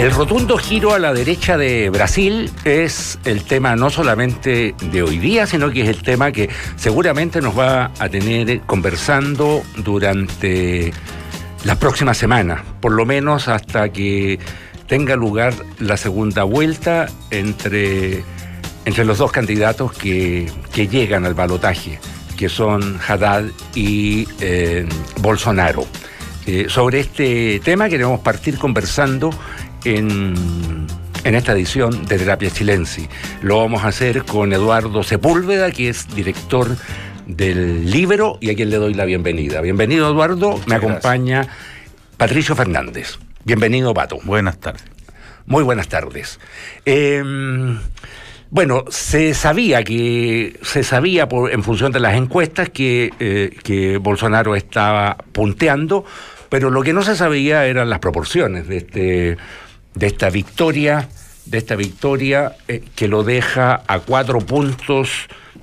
El rotundo giro a la derecha de Brasil es el tema no solamente de hoy día, sino que es el tema que seguramente nos va a tener conversando durante las próximas semanas, por lo menos hasta que tenga lugar la segunda vuelta entre los dos candidatos que llegan al balotaje, que son Haddad y Bolsonaro. Sobre este tema queremos partir conversando en esta edición de Terapia Chilensis. Lo vamos a hacer con Eduardo Sepúlveda, que es director del Libro y a quien le doy la bienvenida. Bienvenido, Eduardo. Me acompaña Patricio Fernández. Bienvenido, Pato. Buenas tardes. Muy buenas tardes. Bueno, se sabía en función de las encuestas que Bolsonaro estaba punteando, pero lo que no se sabía eran las proporciones de esta victoria que lo deja a 4 puntos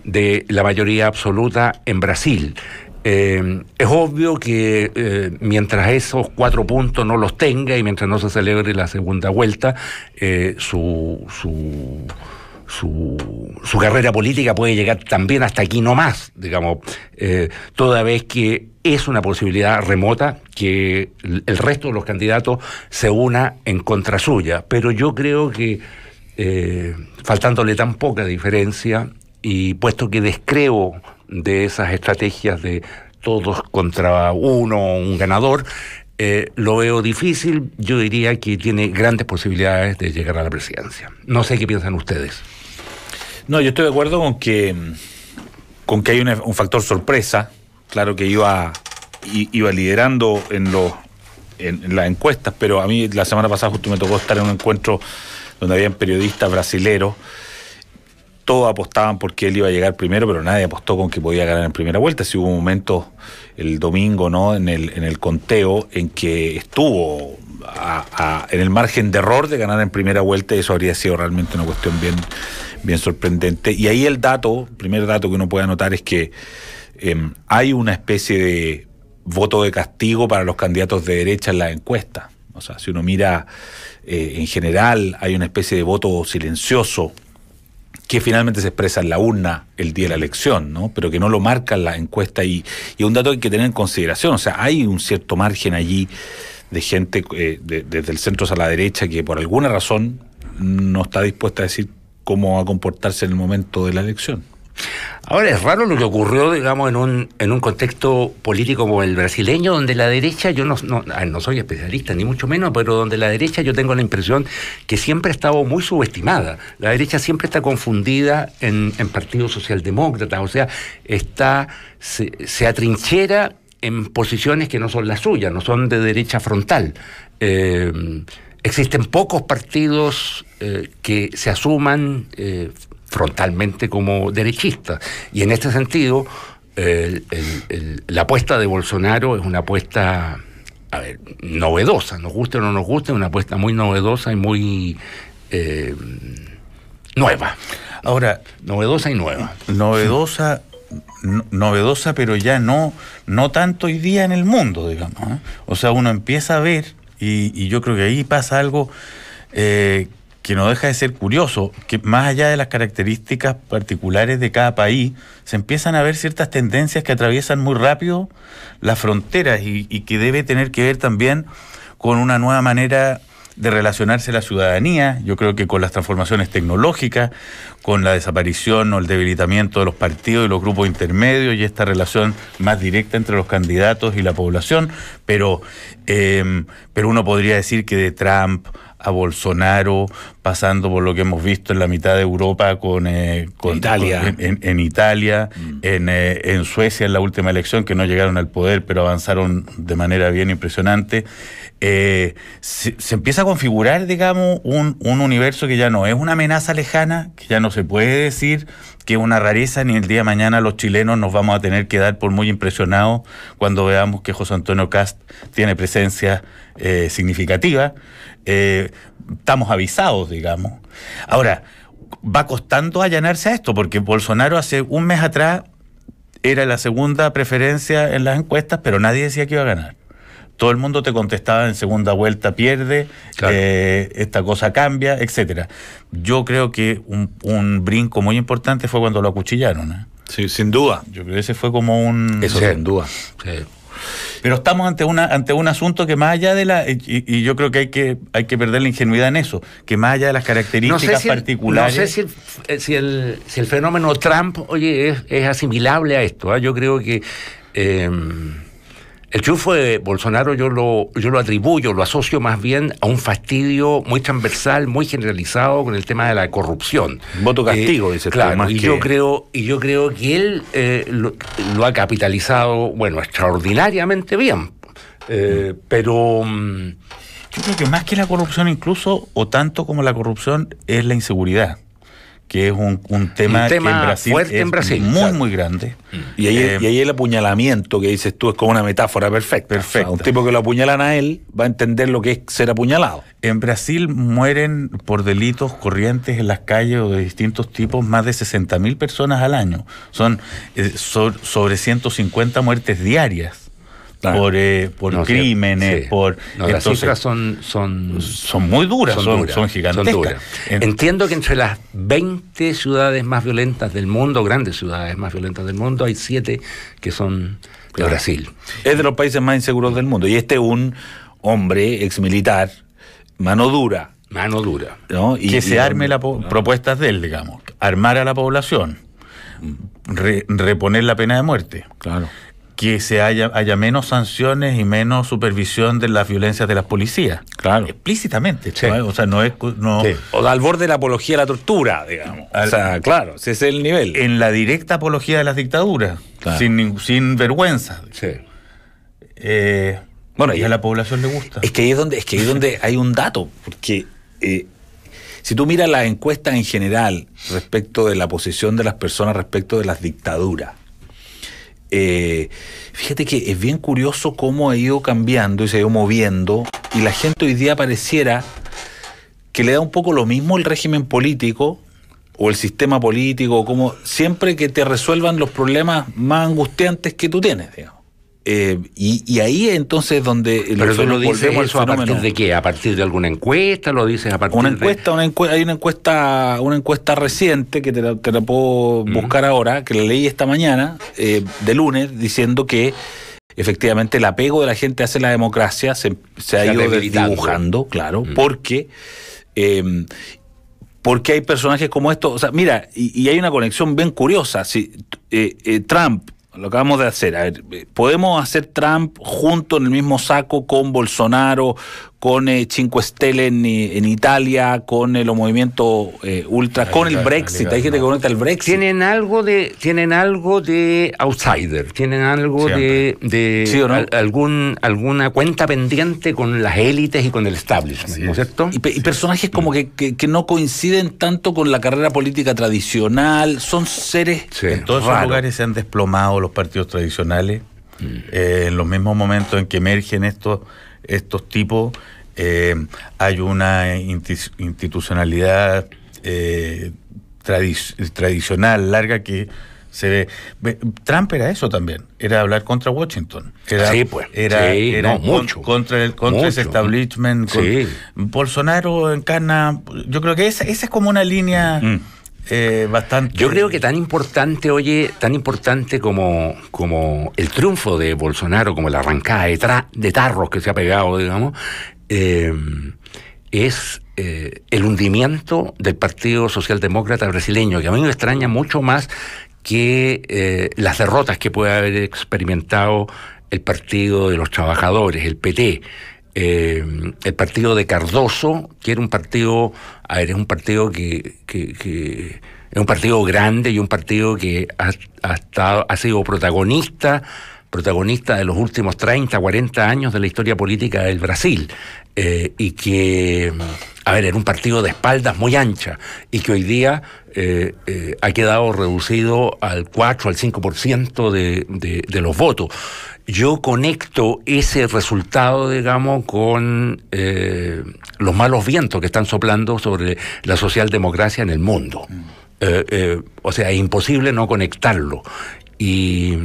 de la mayoría absoluta en Brasil. Es obvio que mientras esos 4 puntos no los tenga y mientras no se celebre la segunda vuelta, su carrera política puede llegar también hasta aquí no más, digamos, toda vez que es una posibilidad remota que el resto de los candidatos se una en contra suya. Pero yo creo que faltándole tan poca diferencia, y puesto que descreo de esas estrategias de todos contra uno, un ganador, lo veo difícil. Yo diría que tiene grandes posibilidades de llegar a la presidencia. No sé qué piensan ustedes. No, yo estoy de acuerdo con que hay un factor sorpresa. Claro que iba liderando en las encuestas, pero a mí la semana pasada justo me tocó estar en un encuentro donde habían periodistas brasileros. Todos apostaban porque él iba a llegar primero, pero nadie apostó con que podía ganar en primera vuelta. Sí hubo un momento el domingo, ¿no?, en el conteo en que estuvo en el margen de error de ganar en primera vuelta, y eso habría sido realmente una cuestión bien sorprendente. Y ahí el primer dato que uno puede anotar es que hay una especie de voto de castigo para los candidatos de derecha en la encuesta. O sea, si uno mira en general, hay una especie de voto silencioso que finalmente se expresa en la urna el día de la elección, ¿no? Pero que no lo marca en la encuesta, y un dato que hay que tener en consideración. O sea, hay un cierto margen allí de gente desde el centro a la derecha que por alguna razón no está dispuesta a decir cómo va a comportarse en el momento de la elección. Ahora, es raro lo que ocurrió, digamos, en un contexto político como el brasileño, donde la derecha, yo no soy especialista ni mucho menos, pero donde la derecha yo tengo la impresión que siempre ha estado muy subestimada. La derecha siempre está confundida en partidos socialdemócratas, o sea, se atrinchera en posiciones que no son las suyas, no son de derecha frontal. Existen pocos partidos que se asuman frontalmente como derechistas, y en este sentido la apuesta de Bolsonaro es una apuesta, novedosa, nos guste o no nos guste, una apuesta muy novedosa y muy nueva. Ahora, novedosa y nueva. Novedosa, pero ya no tanto hoy día en el mundo, digamos, ¿eh? O sea, uno empieza a ver, y yo creo que ahí pasa algo que no deja de ser curioso, que más allá de las características particulares de cada país, se empiezan a ver ciertas tendencias que atraviesan muy rápido las fronteras y que debe tener que ver también con una nueva manera de relacionarse la ciudadanía. Yo creo que con las transformaciones tecnológicas, con la desaparición o el debilitamiento de los partidos y los grupos intermedios y esta relación más directa entre los candidatos y la población, pero uno podría decir que de Trump a Bolsonaro, pasando por lo que hemos visto en la mitad de Europa con Italia, en Italia, en Suecia en la última elección, que no llegaron al poder pero avanzaron de manera bien impresionante, se empieza a configurar, digamos, un universo que ya no es una amenaza lejana, que ya no se puede decir que es una rareza, ni el día de mañana los chilenos nos vamos a tener que dar por muy impresionados cuando veamos que José Antonio Kast tiene presencia significativa. Estamos avisados, digamos. Ahora, va costando allanarse a esto, porque Bolsonaro hace un mes atrás era la segunda preferencia en las encuestas, pero nadie decía que iba a ganar. todo el mundo te contestaba en segunda vuelta, pierde, claro. Esta cosa cambia, etcétera. Yo creo que un brinco muy importante fue cuando lo acuchillaron, ¿eh? Sí, sin duda. Yo creo que ese fue como un... Eso sin duda. Sí. Pero estamos ante un asunto que más allá de la... Y yo creo que hay que perder la ingenuidad en eso, que más allá de las características particulares... No sé si el fenómeno Trump, oye, es asimilable a esto, ¿eh? Yo creo que el triunfo de Bolsonaro yo lo atribuyo, lo asocio más bien a un fastidio muy transversal, muy generalizado con el tema de la corrupción. Voto castigo, dice. Claro, más yo creo que él lo ha capitalizado, bueno, extraordinariamente bien. Pero... yo creo que más que la corrupción incluso, o tanto como la corrupción, es la inseguridad, que es un tema que en Brasil fuerte es en Brasil, muy, claro. muy grande. Y ahí el apuñalamiento que dices tú es como una metáfora perfecta. O sea, un tipo que lo apuñalan a él va a entender lo que es ser apuñalado. En Brasil mueren por delitos corrientes en las calles o de distintos tipos más de 60.000 personas al año. Son sobre 150 muertes diarias. Claro. Por crímenes, sí. Las cifras son muy duras, son gigantescas. Son duras. Entiendo que entre las 20 ciudades más violentas del mundo, grandes ciudades más violentas del mundo, hay 7 que son de Brasil. Es de los países más inseguros del mundo. Y este es un hombre exmilitar, mano dura, ¿no? Que se arme propuestas de él, digamos, armar a la población, reponer la pena de muerte. Claro. Que haya menos sanciones y menos supervisión de las violencias de las policías. Claro. Explícitamente. Sí. ¿no? O sea, no es... No, sí. O al borde de la apología de la tortura, digamos. O sea, claro, ese es el nivel. En la directa apología de las dictaduras. Claro. Sin vergüenza. Sí. Bueno, y a la población le gusta. Es que ahí es donde hay un dato, porque... si tú miras las encuestas en general respecto de la posición de las personas respecto de las dictaduras, fíjate que es bien curioso cómo ha ido cambiando y se ha ido moviendo, y la gente hoy día pareciera que le da un poco lo mismo el régimen político o el sistema político, como siempre que te resuelvan los problemas más angustiantes que tú tienes, digamos. Y ahí entonces donde... Pero tú lo dices eso a partir de qué, a partir de alguna encuesta, lo dices a partir hay una encuesta reciente que te la puedo buscar ahora, que la leí esta mañana, de lunes, diciendo que efectivamente el apego de la gente hacia la democracia se ha ido dibujando, claro, porque hay personajes como estos. O sea, mira, y hay una conexión bien curiosa. Si Trump, lo acabamos de hacer, a ver, podemos hacer Trump junto en el mismo saco con Bolsonaro, con Cinque Stelle en Italia, con los movimientos ultra, con el Brexit. Hay gente que conecta el Brexit. Tienen algo de outsider, tienen algo de ¿sí o no? alguna cuenta pendiente con las élites y con el establishment, ¿no es cierto? Y personajes como que no coinciden tanto con la carrera política tradicional, son seres en todos esos lugares se han desplomado los partidos tradicionales, en los mismos momentos en que emergen estos tipos, hay una institucionalidad tradicional, larga, que se ve. Trump era eso también, era hablar contra Washington. Era mucho. Contra ese establishment. Bolsonaro encarna, yo creo que esa es como una línea... bastante. Yo creo que tan importante como el triunfo de Bolsonaro, como la arrancada de tarros que se ha pegado, digamos, es el hundimiento del Partido Socialdemócrata brasileño, que a mí me extraña mucho más que las derrotas que puede haber experimentado el Partido de los Trabajadores, el PT. El partido de Cardoso, que era un partido, es un partido que es un partido grande y un partido que ha sido protagonista de los últimos 30, 40 años de la historia política del Brasil, y que, era un partido de espaldas muy ancha y que hoy día ha quedado reducido al 4, al 5% de los votos. Yo conecto ese resultado, digamos, con los malos vientos que están soplando sobre la socialdemocracia en el mundo. O sea, es imposible no conectarlo. Y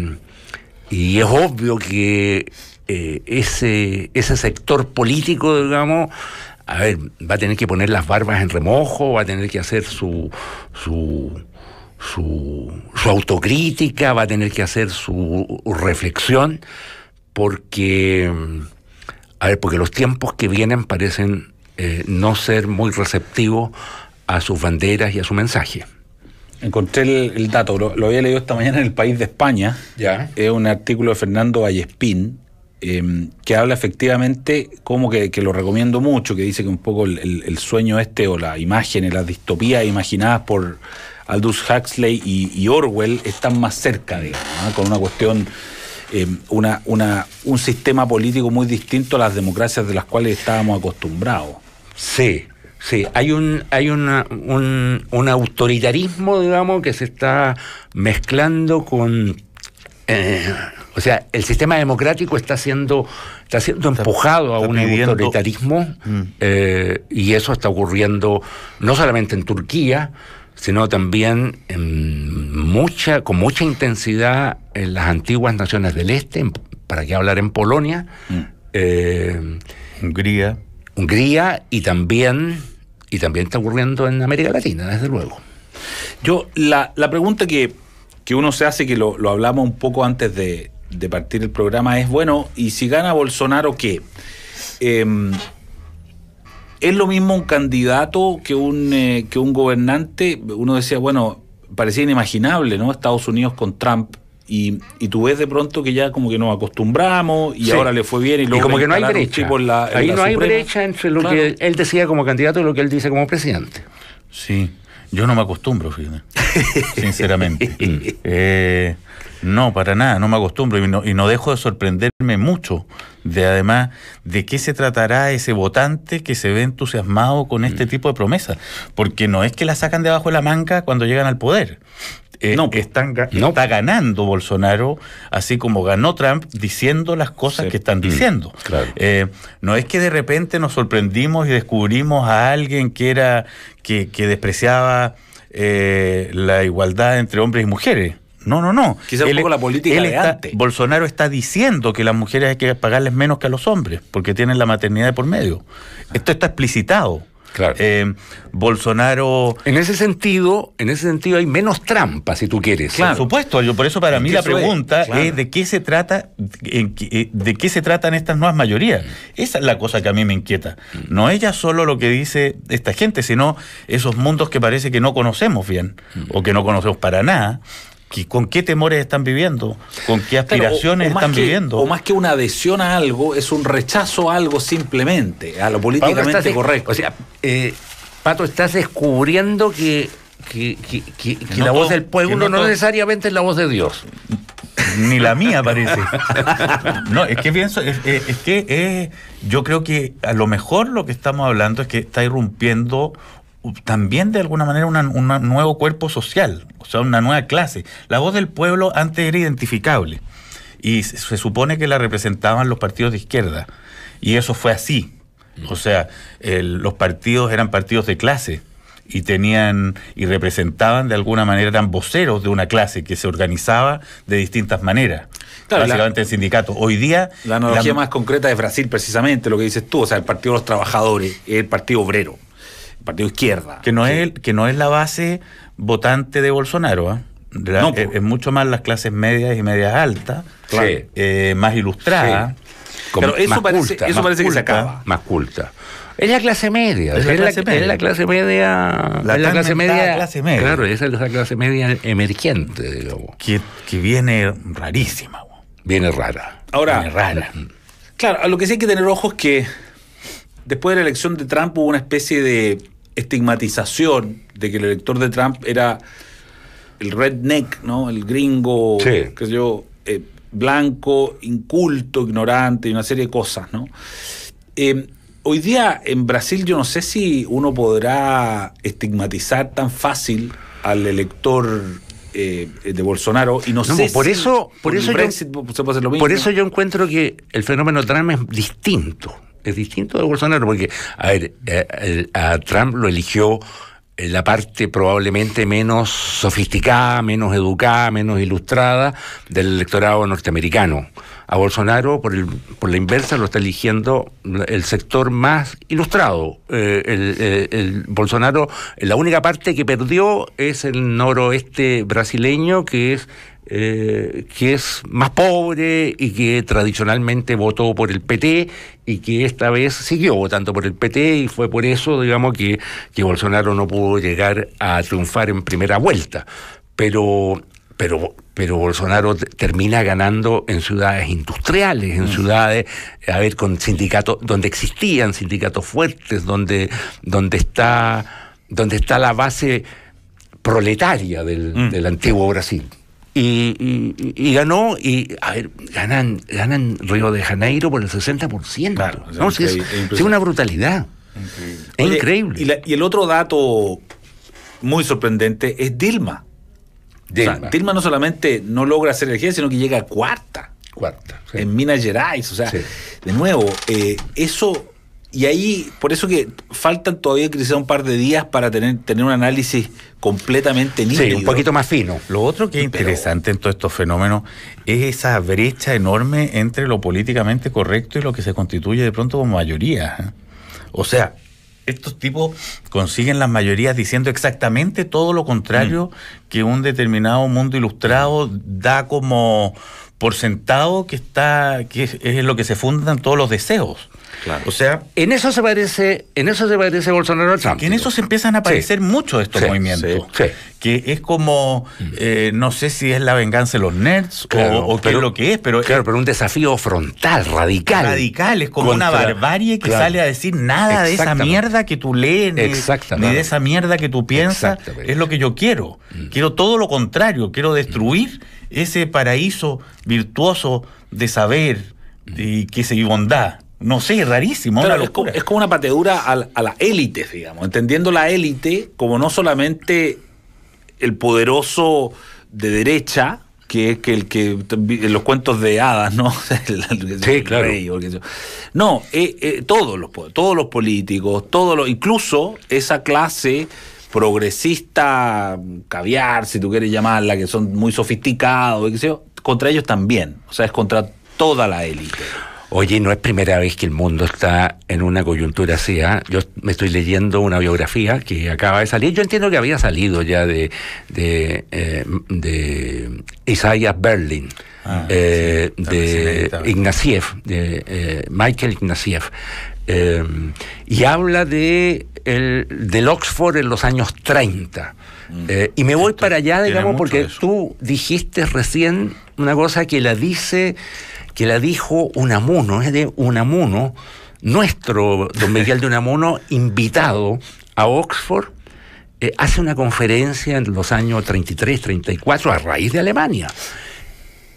es obvio que ese sector político, digamos, a ver, va a tener que poner las barbas en remojo, va a tener que hacer su autocrítica, va a tener que hacer su reflexión, porque los tiempos que vienen parecen no ser muy receptivos a sus banderas y a su mensaje. Encontré el dato, lo había leído esta mañana en El País de España. ¿Ya? Es un artículo de Fernando Vallespín, que habla efectivamente, como que lo recomiendo mucho, que dice que un poco el sueño o las imágenes, las distopías imaginadas por Aldous Huxley y Orwell están más cerca, digamos, ¿no? Con una cuestión, un sistema político muy distinto a las democracias de las cuales estábamos acostumbrados. Sí, hay un autoritarismo, digamos, que se está mezclando con... o sea, el sistema democrático está siendo empujado a un autoritarismo, y eso está ocurriendo no solamente en Turquía, sino también con mucha intensidad en las antiguas naciones del Este, para qué hablar en Polonia, Hungría y también está ocurriendo en América Latina, desde luego. La pregunta que uno se hace, que lo hablamos un poco antes de partir el programa, es, bueno, ¿y si gana Bolsonaro qué? ¿Es lo mismo un candidato que un gobernante? Uno decía, bueno, parecía inimaginable, ¿no? Estados Unidos con Trump, y tú ves de pronto que ya como que nos acostumbramos, y ahora le fue bien, y luego como que no hay brecha. Ahí no hay brecha entre lo que él decía como candidato y lo que él dice como presidente. Sí, yo no me acostumbro, fíjate, sinceramente. No, para nada, no me acostumbro, y no dejo de sorprenderme mucho además de qué se tratará ese votante que se ve entusiasmado con este tipo de promesas, porque no es que la sacan debajo de la manga cuando llegan al poder. Está ganando Bolsonaro, así como ganó Trump, diciendo las cosas que están diciendo. Claro. No es que de repente nos sorprendimos y descubrimos a alguien que despreciaba la igualdad entre hombres y mujeres. No. Quizás un poco la política de antes. Bolsonaro está diciendo que las mujeres hay que pagarles menos que a los hombres, porque tienen la maternidad de por medio. Esto está explicitado. Claro. Bolsonaro... En ese sentido hay menos trampa, si tú quieres. Claro. Por supuesto, por eso para mí la pregunta es de qué se trata, de qué se tratan estas nuevas mayorías. Esa es la cosa que a mí me inquieta. No es ya solo lo que dice esta gente, sino esos mundos que parece que no conocemos bien, o que no conocemos para nada. ¿Con qué temores están viviendo? ¿Con qué aspiraciones están viviendo? O más que una adhesión a algo, es un rechazo a algo simplemente, a lo políticamente correcto. O sea, Pato, estás descubriendo que la voz del pueblo no necesariamente es la voz de Dios. Ni la mía, parece. No, es que pienso, yo creo que a lo mejor lo que estamos hablando es que está irrumpiendo también de alguna manera un nuevo cuerpo social, o sea, una nueva clase. La voz del pueblo antes era identificable y se supone que la representaban los partidos de izquierda, y eso fue así. O sea, los partidos eran partidos de clase y representaban de alguna manera, eran voceros de una clase que se organizaba de distintas maneras. Claro, básicamente el sindicato. Hoy día... La analogía más concreta es Brasil, precisamente, lo que dices tú, o sea, el Partido de los Trabajadores, el Partido Obrero, partido izquierda. Que no es la base votante de Bolsonaro, ¿eh? Es mucho más las clases medias y medias altas, claro. Más ilustradas. Sí. Pero eso parece que se acaba. Más culta. Es la clase media. Es la clase media. Clase media. Claro, esa es la clase media emergente, digamos. Que viene rarísima. Viene rara. Ahora, viene rara. Claro, a lo que sí hay que tener ojo es que después de la elección de Trump hubo una especie de estigmatización de que el elector de Trump era el redneck, ¿no? El gringo, sí, qué sé yo, blanco, inculto, ignorante y una serie de cosas, ¿no? Hoy día en Brasil yo no sé si uno podrá estigmatizar tan fácil al elector de Bolsonaro, y no sé por si eso Brexit se puede hacer lo mismo. Por eso yo encuentro que el fenómeno Trump es distinto. Es distinto de Bolsonaro, porque, a Trump lo eligió la parte probablemente menos sofisticada, menos educada, menos ilustrada del electorado norteamericano. A Bolsonaro, por la inversa, lo está eligiendo el sector más ilustrado. El Bolsonaro, la única parte que perdió es el noroeste brasileño, que es más pobre y que tradicionalmente votó por el PT y que esta vez siguió votando por el PT, y fue por eso, digamos, que Bolsonaro no pudo llegar a triunfar en primera vuelta. Pero Bolsonaro termina ganando en ciudades industriales, en ciudades, con sindicatos, donde existían sindicatos fuertes, donde está la base proletaria del antiguo Brasil. Y ganó, ganan Río de Janeiro por el 60%. Claro, ¿no? Es una brutalidad. Increíble. Es increíble. Y el otro dato muy sorprendente es Dilma. O sea, Dilma no solamente no logra hacer energía, sino que llega a cuarta sí. En Minas Gerais. O sea, sí. De nuevo, eso... Y ahí, por eso que faltan todavía quizá un par de días para tener un análisis completamente nítido. Sí, un poquito más fino. Lo otro que es interesante en todos estos fenómenos es esa brecha enorme entre lo políticamente correcto y lo que se constituye de pronto como mayoría. O sea, estos tipos consiguen las mayorías diciendo exactamente todo lo contrario que un determinado mundo ilustrado da como por sentado que es lo que se fundan todos los deseos. Claro. O sea, en eso se parece Bolsonaro a Trump. Que en eso se empiezan a aparecer mucho estos movimientos. Sí. Que es como, no sé si es la venganza de los nerds, claro, o qué es lo que es, pero... Claro, pero un desafío frontal, radical. Radical, es como una barbarie que sale a decir nada de esa mierda que tú lees, ni de esa mierda que tú piensas, es lo que yo quiero. Quiero todo lo contrario, quiero destruir ese paraíso virtuoso de saber y bondad. No sé, es rarísimo. Claro, es como una pateadura a la élite, digamos, entendiendo la élite como no solamente el poderoso de derecha, que es el que en los cuentos de hadas, ¿no? Sí, claro. Rey, no, todos los políticos, incluso esa clase progresista, caviar, si tú quieres llamarla, que son muy sofisticados, contra ellos también. O sea, es contra toda la élite. Oye, no es primera vez que el mundo está en una coyuntura así, ¿eh? Yo me estoy leyendo una biografía que acaba de salir. Yo entiendo que había salido ya de Isaiah Berlin, de Ignatieff, de Michael Ignatieff. Y habla del Oxford en los años 30. Y me voy para allá, digamos, porque tú dijiste recién una cosa que la dijo Unamuno, es de Unamuno, nuestro don Miguel de Unamuno, invitado a Oxford, hace una conferencia en los años 33, 34, a raíz de Alemania.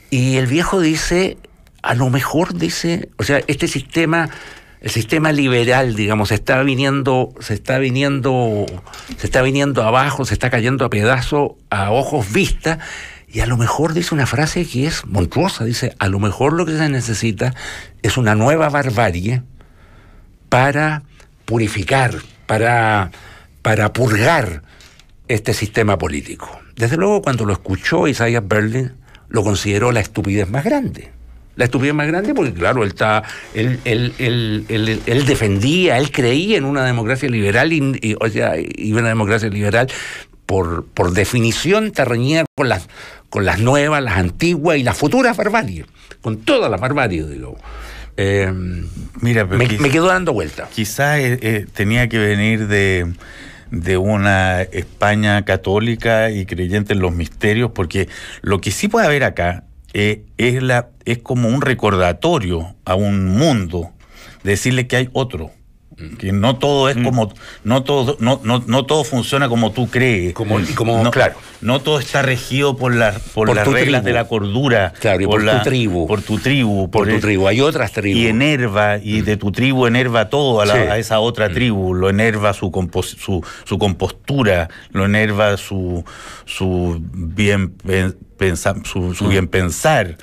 Y el viejo dice, a lo mejor dice, o sea, el sistema liberal, digamos, se está viniendo abajo, se está cayendo a pedazos a ojos vistas. Y a lo mejor dice una frase que es monstruosa, dice, a lo mejor lo que se necesita es una nueva barbarie para purificar, para purgar este sistema político. Desde luego, cuando lo escuchó Isaiah Berlin, lo consideró la estupidez más grande. La estupidez más grande porque, claro, él defendía, él creía en una democracia liberal y una democracia liberal por definición está reñida con las nuevas, las antiguas y las futuras barbaries, con todas las barbaries, digo. Mira, me quedo dando vueltas. Quizás tenía que venir de una España católica y creyente en los misterios, porque lo que sí puede haber acá es como un recordatorio a un mundo, decirle que hay otro. Que no todo es como no todo funciona como tú crees, claro, no todo está regido por las reglas de la cordura, claro, y por tu tribu hay otras tribus y enerva y de tu tribu enerva todo a esa otra tribu, lo enerva su compostura, lo enerva su bien pensar,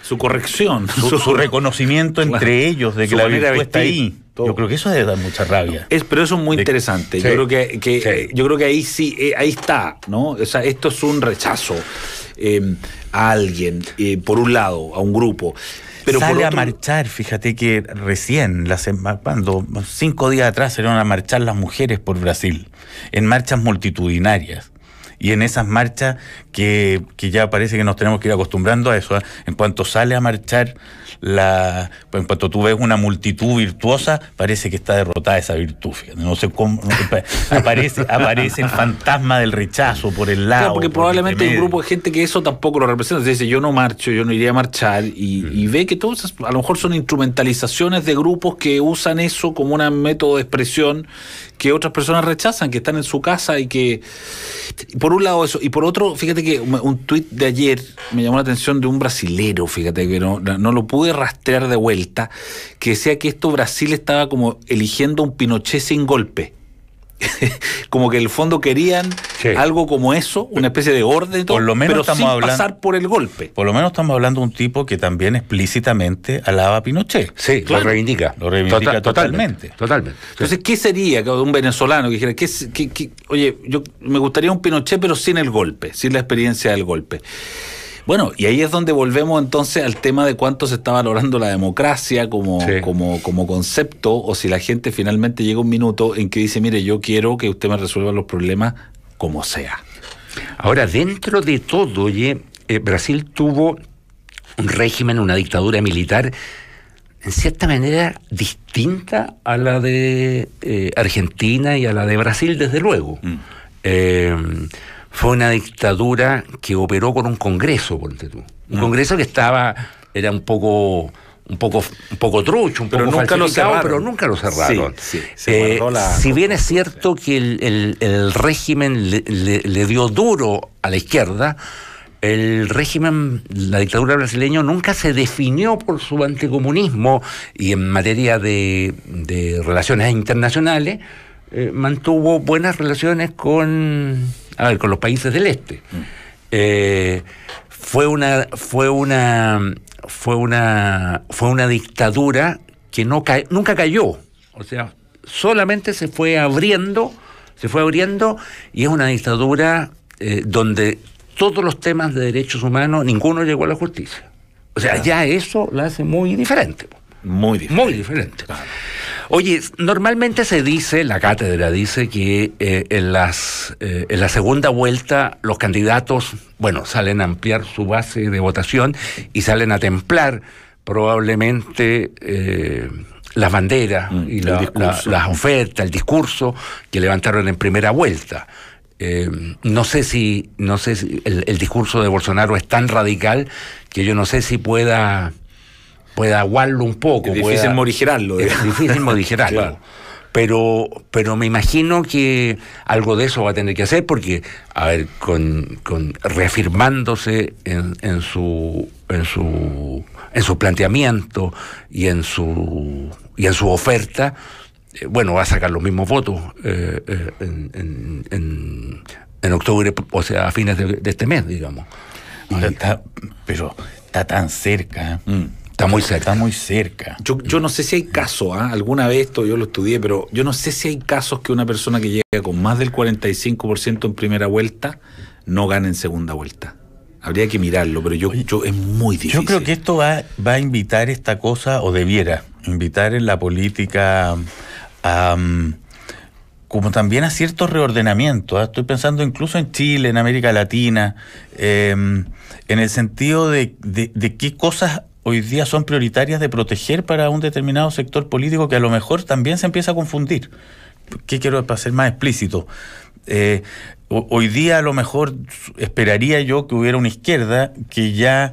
su corrección, su reconocimiento entre ellos de que la virtud está ahí. Yo creo que eso debe dar mucha rabia. Pero eso es muy interesante. Sí. Yo creo que ahí sí, ahí está, ¿no? O sea, esto es un rechazo a alguien, por un lado, a un grupo. Pero sale a marchar, fíjate que recién, cuando 5 días atrás salieron a marchar las mujeres por Brasil, en marchas multitudinarias. Y en esas marchas que ya parece que nos tenemos que ir acostumbrando a eso, ¿eh? En cuanto sale a marchar, en cuanto tú ves una multitud virtuosa, parece que está derrotada esa virtud. Fíjate. No sé cómo aparece el fantasma del rechazo por el lado. Claro, porque probablemente hay un grupo de gente que eso tampoco lo representa. Dice, yo no marcho, yo no iría a marchar, y ve que todas a lo mejor son instrumentalizaciones de grupos que usan eso como un método de expresión que otras personas rechazan, que están en su casa y que... Por un lado eso, y por otro, fíjate que un tuit de ayer me llamó la atención de un brasilero, fíjate que no lo pude rastrear de vuelta, que decía que Brasil estaba como eligiendo un Pinochet sin golpe. Como que en el fondo querían algo como eso, una especie de orden y todo, por lo menos pero sin pasar por el golpe. Por lo menos estamos hablando de un tipo que también explícitamente alaba a Pinochet. Sí, claro. Lo reivindica. Totalmente. Entonces, ¿qué sería que un venezolano que dijera, oye, yo me gustaría un Pinochet pero sin el golpe, sin la experiencia del golpe? Bueno, y ahí es donde volvemos entonces al tema de cuánto se está valorando la democracia como concepto, o si la gente finalmente llega un minuto en que dice, mire, yo quiero que usted me resuelva los problemas como sea. Ahora, dentro de todo, Brasil tuvo un régimen, una dictadura militar, en cierta manera distinta a la de Argentina y a la de Brasil, desde luego. Fue una dictadura que operó con un congreso, ponte tú. Un congreso que era un poco trucho, un poco falsificado, pero nunca lo cerraron. Si bien es cierto que el régimen le dio duro a la izquierda, el régimen, la dictadura brasileña nunca se definió por su anticomunismo, y en materia de relaciones internacionales mantuvo buenas relaciones con los países del este. Fue una dictadura que nunca cayó. O sea, solamente se fue abriendo, y es una dictadura donde todos los temas de derechos humanos, ninguno llegó a la justicia. O sea, ya eso la hace muy diferente. Muy diferente. Claro. Oye, normalmente se dice, la cátedra dice que en la segunda vuelta los candidatos, salen a ampliar su base de votación y salen a templar probablemente las banderas y las ofertas, el discurso que levantaron en primera vuelta. No sé si el discurso de Bolsonaro es tan radical que yo no sé si pueda aguarlo un poco. Es difícil morigerarlo. Es difícil morigerarlo. Claro. Pero me imagino que algo de eso va a tener que hacer, porque, reafirmándose en su planteamiento y en su oferta, va a sacar los mismos votos en octubre, o sea, a fines de este mes, digamos. Pero está tan cerca. Está muy cerca. Yo no sé si hay casos, alguna vez esto yo lo estudié, pero yo no sé si hay casos que una persona que llega con más del 45% en primera vuelta no gane en segunda vuelta. Habría que mirarlo, pero es muy difícil. Yo creo que esto va a invitar esta cosa, o debiera invitar en la política como también a ciertos reordenamientos. Estoy pensando incluso en Chile, en América Latina, en el sentido de qué cosas hoy día son prioritarias de proteger para un determinado sector político, que a lo mejor también se empieza a confundir. ¿Qué quiero para ser más explícito? Hoy día a lo mejor esperaría yo que hubiera una izquierda que ya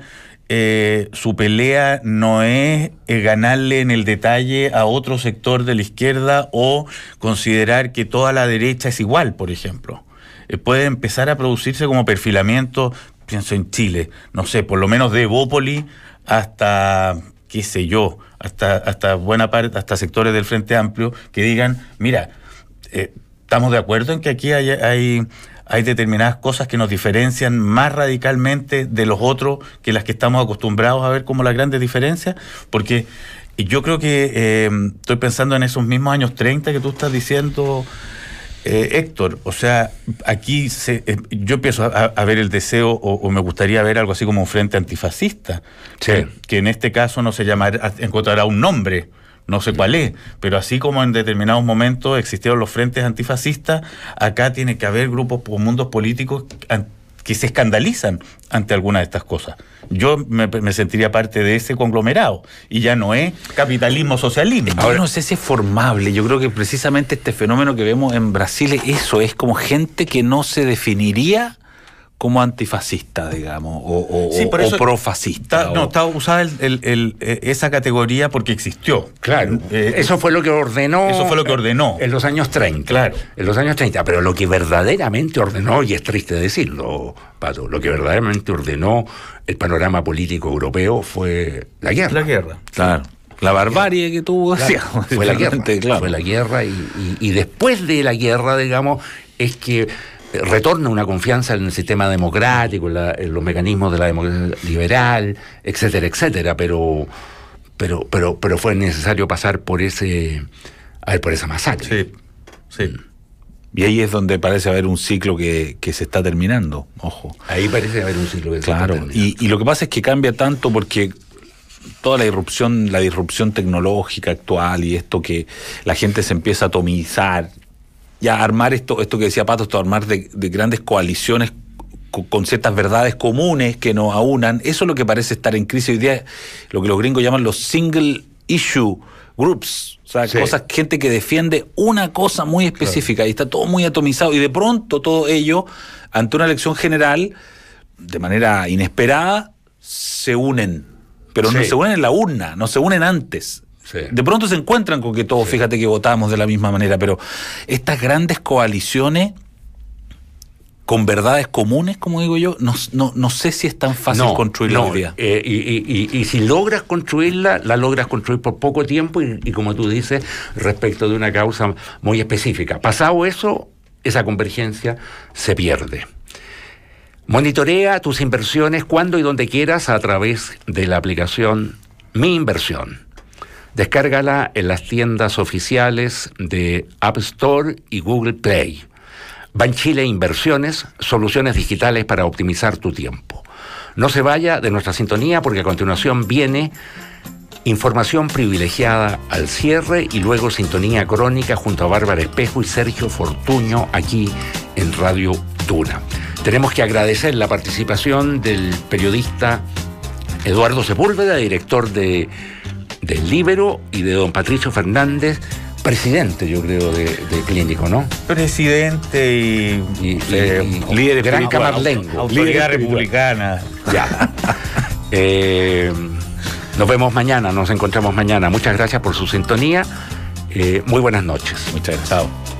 su pelea no es ganarle en el detalle a otro sector de la izquierda o considerar que toda la derecha es igual, por ejemplo. Puede empezar a producirse como perfilamiento, pienso en Chile, no sé, por lo menos de Evópoli hasta, qué sé yo, hasta buena parte, hasta sectores del Frente Amplio que digan, mira, estamos de acuerdo en que aquí hay determinadas cosas que nos diferencian más radicalmente de los otros que las que estamos acostumbrados a ver como las grandes diferencias, porque yo creo que estoy pensando en esos mismos años 30 que tú estás diciendo, Héctor, o sea, aquí yo empiezo a ver el deseo, o me gustaría ver algo así como un frente antifascista, Sí. que en este caso no se llamará, encontrará un nombre, no sé cuál es, pero así como en determinados momentos existieron los frentes antifascistas, acá tiene que haber grupos o mundos políticos que se escandalizan ante algunas de estas cosas. Yo me sentiría parte de ese conglomerado, y ya no es capitalismo-socialismo. Yo no sé si es formable. Yo creo que precisamente este fenómeno que vemos en Brasil, eso es como gente que no se definiría como antifascista, digamos, Sí, por eso profascista. Estaba usada esa categoría porque existió. Claro, eso fue lo que ordenó. Eso fue lo que ordenó. En los años 30. Claro. En los años 30. Pero lo que verdaderamente ordenó, y es triste decirlo, Pato, lo que verdaderamente ordenó el panorama político europeo fue la guerra. La guerra. Claro. La barbarie que tuvo, Claro, decíamos. fue la guerra. Claro. Fue la guerra, y después de la guerra, digamos, es que retorna una confianza en el sistema democrático, en los mecanismos de la democracia liberal, etcétera, etcétera, pero fue necesario pasar por por esa masacre. Sí. Y ahí es donde parece haber un ciclo que se está terminando, ojo. Ahí parece haber un ciclo que se Claro, está terminando. y lo que pasa es que cambia tanto porque toda la disrupción tecnológica actual y esto que la gente se empieza a atomizar, ya armar esto que decía Pato, armar de grandes coaliciones con ciertas verdades comunes que nos aunan, eso es lo que parece estar en crisis hoy día, lo que los gringos llaman los single issue groups, o sea, Sí. gente que defiende una cosa muy específica, y está todo muy atomizado, y de pronto todo ello, ante una elección general, de manera inesperada, se unen, pero no Sí. se unen en la urna, no se unen antes. Sí. De pronto se encuentran con que todos, fíjate que votamos de la misma manera, pero estas grandes coaliciones con verdades comunes, como digo yo, no sé si es tan fácil construirla hoy día. Y si logras construirla, la logras construir por poco tiempo y como tú dices, respecto de una causa muy específica. Pasado eso, esa convergencia se pierde. Monitorea tus inversiones cuando y donde quieras a través de la aplicación Mi Inversión. Descárgala en las tiendas oficiales de App Store y Google Play. Banchile Inversiones, soluciones digitales para optimizar tu tiempo. No se vaya de nuestra sintonía porque a continuación viene información privilegiada al cierre y luego sintonía crónica junto a Bárbara Espejo y Sergio Fortuño aquí en Radio Duna. Tenemos que agradecer la participación del periodista Eduardo Sepúlveda, director del Líbero, y de don Patricio Fernández, presidente, yo creo, de Clínico, ¿no? Presidente y líder gran espiritual, camarlengo. autoridad republicana. Ya. Nos vemos mañana, nos encontramos mañana. Muchas gracias por su sintonía. Muy buenas noches. Muchas gracias. Chao.